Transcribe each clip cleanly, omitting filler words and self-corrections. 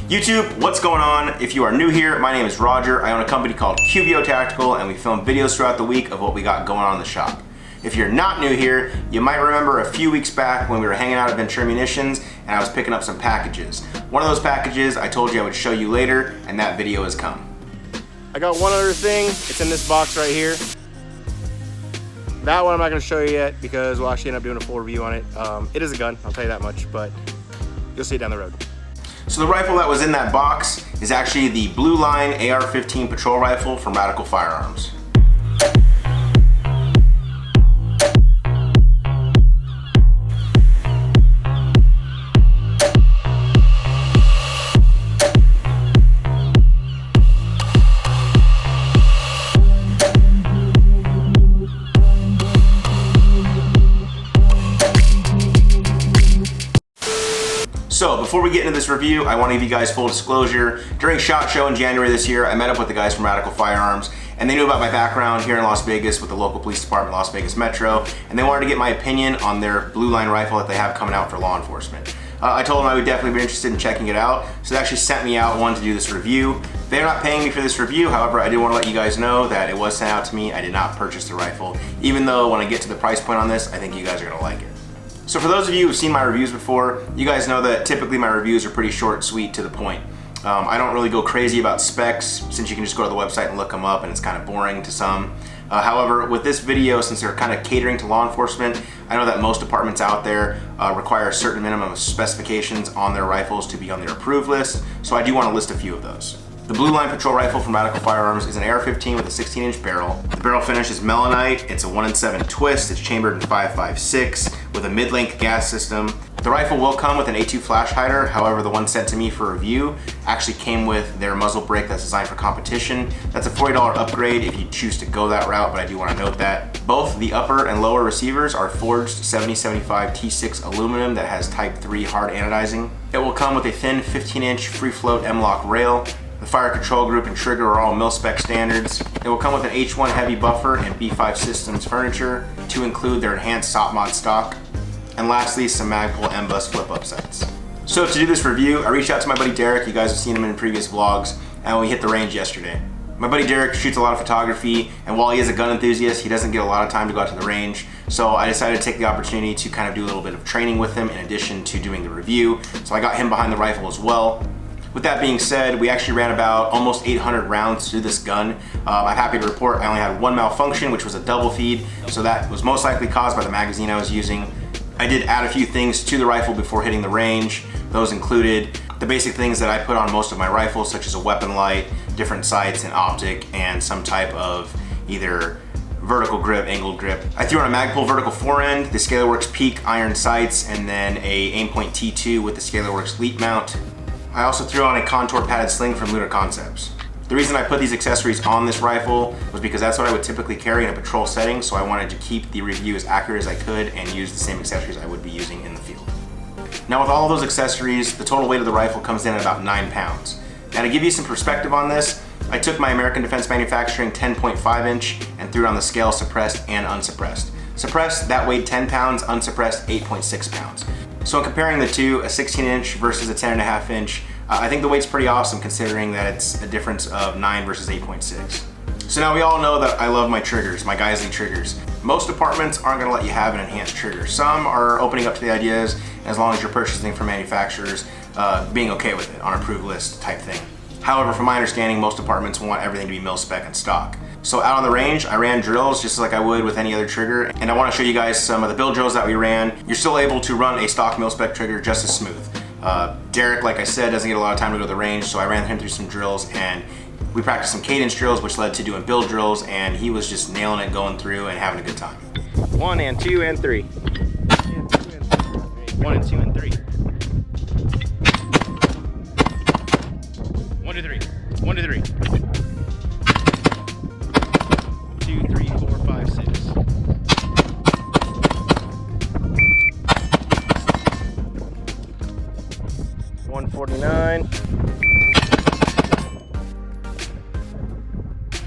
YouTube, what's going on? If you are new here, my name is Roger. I own a company called QVO Tactical, and we film videos throughout the week of what we got going on in the shop. If you're not new here, you might remember a few weeks back when we were hanging out at Ventura Munitions and I was picking up some packages. One of those packages I told you I would show you later, and that video has come. I got one other thing. It's in this box right here. That one I'm not going to show you yet because we'll actually end up doing a full review on it. It is a gun, I'll tell you that much, but you'll see it down the road. So the rifle that was in that box is actually the Blue Line AR-15 patrol rifle from Radical Firearms. So before we get into this review, I want to give you guys full disclosure. During SHOT Show in January this year, I met up with the guys from Radical Firearms, and they knew about my background here in Las Vegas with the local police department, Las Vegas Metro, and they wanted to get my opinion on their Blue Line rifle that they have coming out for law enforcement. I told them I would definitely be interested in checking it out, so they actually sent me out one to do this review. They're not paying me for this review, however, I did want to let you guys know that it was sent out to me. I did not purchase the rifle, even though when I get to the price point on this, I think you guys are going to like it. So for those of you who've seen my reviews before, you guys know that typically my reviews are pretty short, sweet, to the point. I don't really go crazy about specs since you can just go to the website and look them up and it's kind of boring to some. However, with this video, since they're kind of catering to law enforcement, I know that most departments out there require a certain minimum of specifications on their rifles to be on their approved list, so I do want to list a few of those. The Blue Line Patrol Rifle from Radical Firearms is an AR-15 with a 16-inch barrel. The barrel finish is melanite. It's a 1-in-7 twist. It's chambered in 5.56 with a mid-length gas system. The rifle will come with an A2 flash hider. However, the one sent to me for review actually came with their muzzle brake that's designed for competition. That's a $40 upgrade if you choose to go that route, but I do want to note that. Both the upper and lower receivers are forged 7075 T6 aluminum that has Type 3 hard anodizing. It will come with a thin 15-inch free float M-LOK rail. The fire control group and trigger are all mil-spec standards. It will come with an H1 heavy buffer and B5 Systems furniture to include their enhanced SOP mod stock. And lastly, some Magpul M-Bus flip-up sights. So to do this review, I reached out to my buddy Derek. You guys have seen him in previous vlogs, and we hit the range yesterday. My buddy Derek shoots a lot of photography, and while he is a gun enthusiast, he doesn't get a lot of time to go out to the range. So I decided to take the opportunity to kind of do a little bit of training with him in addition to doing the review. So I got him behind the rifle as well. With that being said, we actually ran about almost 800 rounds through this gun. I'm happy to report I only had one malfunction, which was a double feed, so that was most likely caused by the magazine I was using. I did add a few things to the rifle before hitting the range. Those included the basic things that I put on most of my rifles, such as a weapon light, different sights, an optic, and some type of either vertical grip, angled grip. I threw on a Magpul vertical forend, the ScalarWorks Peak iron sights, and then a Aimpoint T2 with the ScalarWorks Leap mount. I also threw on a contour padded sling from Lunar Concepts. The reason I put these accessories on this rifle was because that's what I would typically carry in a patrol setting, so I wanted to keep the review as accurate as I could and use the same accessories I would be using in the field. Now with all of those accessories, the total weight of the rifle comes in at about 9 pounds. Now to give you some perspective on this, I took my American Defense Manufacturing 10.5 inch and threw it on the scale suppressed and unsuppressed. Suppressed, that weighed 10 pounds, unsuppressed, 8.6 pounds. So in comparing the two, a 16-inch versus a 10.5 inch, I think the weight's pretty awesome considering that it's a difference of 9 versus 8.6. So now we all know that I love my triggers, my Geissele triggers. Most departments aren't gonna let you have an enhanced trigger. Some are opening up to the ideas, as long as you're purchasing from manufacturers, being okay with it on an approved list type thing. However, from my understanding, most departments want everything to be mil-spec and stock. So out on the range, I ran drills just like I would with any other trigger, and I want to show you guys some of the build drills that we ran. You're still able to run a stock mil-spec trigger just as smooth. Derek, like I said, doesn't get a lot of time to go to the range, so I ran him through some drills, and we practiced some cadence drills, which led to doing build drills, and he was just nailing it, going through and having a good time. 1 and 2 and 3. 1 and 2 and 3. 1 to 3. 1 to 3. 2, 3, 4, 5, 6. 149.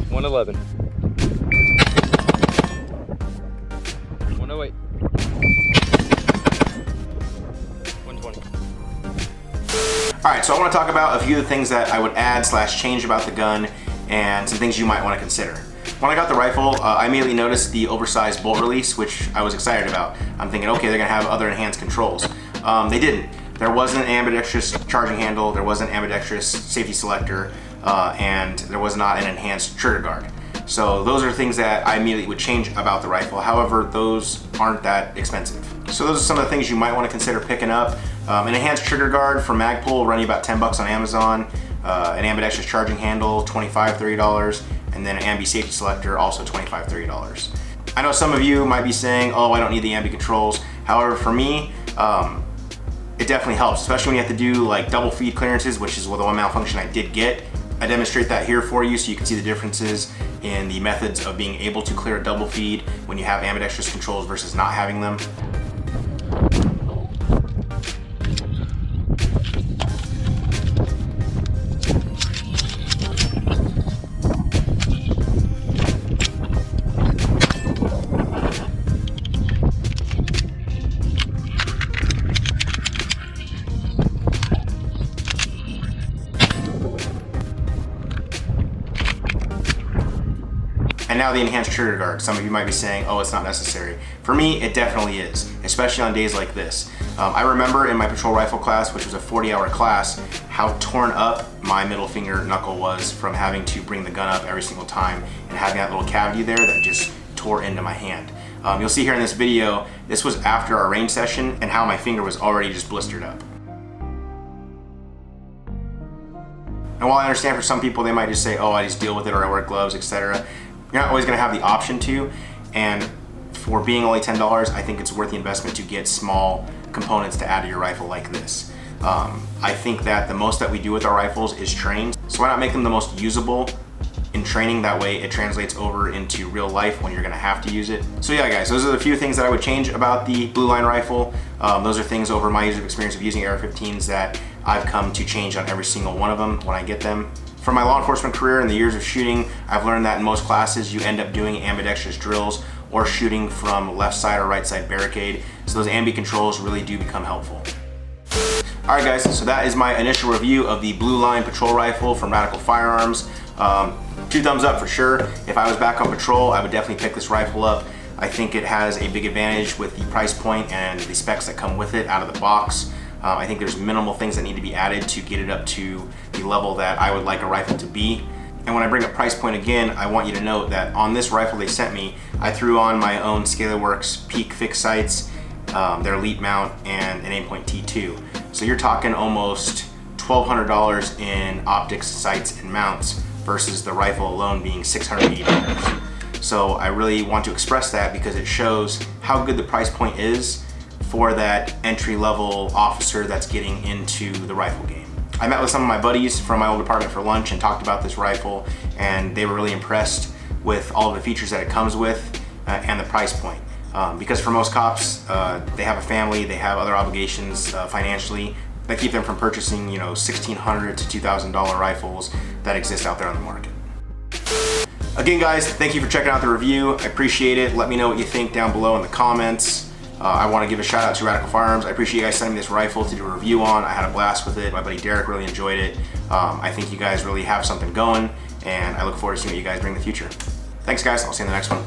111. 108. 120. All right, so I want to talk about a few of the things that I would add / change about the gun and some things you might want to consider. When I got the rifle, I immediately noticed the oversized bolt release, which I was excited about. I'm thinking, okay, they're gonna have other enhanced controls. They didn't. There wasn't an ambidextrous charging handle, there wasn't an ambidextrous safety selector, and there was not an enhanced trigger guard. So those are things that I immediately would change about the rifle. However, those aren't that expensive. So those are some of the things you might want to consider picking up. An enhanced trigger guard for Magpul will run you about 10 bucks on Amazon. An ambidextrous charging handle, $25, $30. And then an ambi safety selector, also $25, $30. I know some of you might be saying, oh, I don't need the ambi controls. However, for me, it definitely helps, especially when you have to do like double feed clearances, which is the one malfunction I did get. I demonstrate that here for you so you can see the differences in the methods of being able to clear a double feed when you have ambidextrous controls versus not having them. And now the enhanced trigger guard. Some of you might be saying, oh, it's not necessary. For me, it definitely is, especially on days like this. I remember in my patrol rifle class, which was a 40-hour class, how torn up my middle finger knuckle was from having to bring the gun up every single time and having that little cavity there that just tore into my hand. You'll see here in this video, this was after our range session and how my finger was already just blistered up. And while I understand for some people, they might just say, oh, I just deal with it or I wear gloves, etc. You're not always gonna have the option to, and for being only $10, I think it's worth the investment to get small components to add to your rifle like this. I think that the most that we do with our rifles is train, so why not make them the most usable in training? That way it translates over into real life when you're gonna have to use it. So yeah guys, those are the few things that I would change about the Blue Line rifle. Those are things over my years of experience of using AR-15s that I've come to change on every single one of them when I get them. From my law enforcement career and the years of shooting, I've learned that in most classes you end up doing ambidextrous drills or shooting from left side or right side barricade. So those ambi controls really do become helpful. All right guys, so that is my initial review of the Blue Line patrol rifle from Radical Firearms. 2 thumbs up for sure. If I was back on patrol, I would definitely pick this rifle up. I think it has a big advantage with the price point and the specs that come with it out of the box. I think there's minimal things that need to be added to get it up to the level that I would like a rifle to be. And when I bring up price point again, I want you to note that on this rifle they sent me, I threw on my own ScalarWorks Peak fixed sights, their Elite mount, and an Aimpoint T2. So you're talking almost $1,200 in optics, sights, and mounts versus the rifle alone being $680. So I really want to express that because it shows how good the price point is for that entry-level officer that's getting into the rifle game. I met with some of my buddies from my old department for lunch and talked about this rifle, and they were really impressed with all of the features that it comes with and the price point. Because for most cops, they have a family, they have other obligations financially that keep them from purchasing, you know, $1,600 to $2,000 rifles that exist out there on the market. Again guys, thank you for checking out the review. I appreciate it. Let me know what you think down below in the comments. I want to give a shout out to Radical Firearms. I appreciate you guys sending me this rifle to do a review on. I had a blast with it. My buddy Derek really enjoyed it. I think you guys really have something going, and I look forward to seeing what you guys bring in the future. Thanks guys, I'll see you in the next one.